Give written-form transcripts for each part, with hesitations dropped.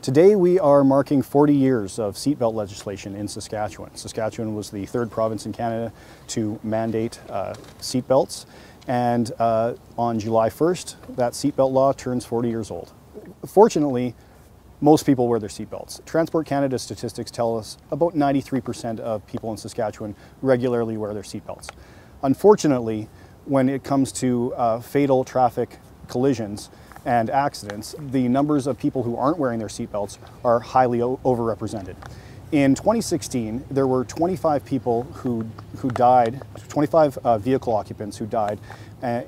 Today we are marking 40 years of seatbelt legislation in Saskatchewan. Saskatchewan was the third province in Canada to mandate seatbelts, and on July 1st that seatbelt law turns 40 years old. Fortunately, most people wear their seatbelts. Transport Canada statistics tell us about 93% of people in Saskatchewan regularly wear their seatbelts. Unfortunately, when it comes to fatal traffic collisions and accidents, the numbers of people who aren't wearing their seatbelts are highly overrepresented. In 2016, there were 25 people who died, 25 vehicle occupants who died,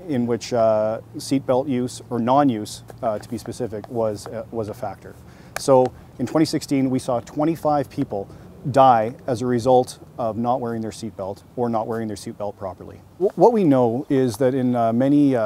in which seatbelt use, or non-use to be specific, was a factor. So in 2016, we saw 25 people die as a result of not wearing their seatbelt or not wearing their seatbelt properly. What we know is that in many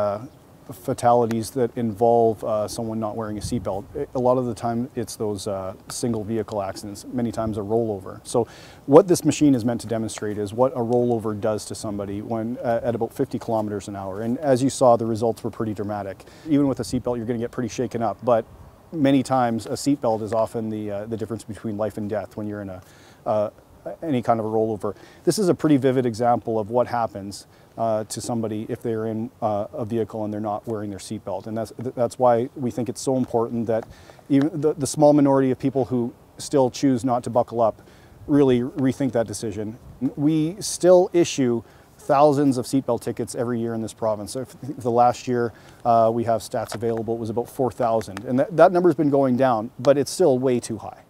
fatalities that involve someone not wearing a seatbelt, a lot of the time it's those single vehicle accidents, many times a rollover. So what this machine is meant to demonstrate is what a rollover does to somebody when at about 50 kilometers an hour. And as you saw, the results were pretty dramatic. Even with a seatbelt, you're going to get pretty shaken up, but many times a seatbelt is often the difference between life and death when you're in any kind of a rollover. This is a pretty vivid example of what happens to somebody if they're in a vehicle and they're not wearing their seatbelt. And that's why we think it's so important that even the small minority of people who still choose not to buckle up really rethink that decision. We still issue thousands of seatbelt tickets every year in this province. The last year we have stats available, it was about 4,000. And that number's been going down, but it's still way too high.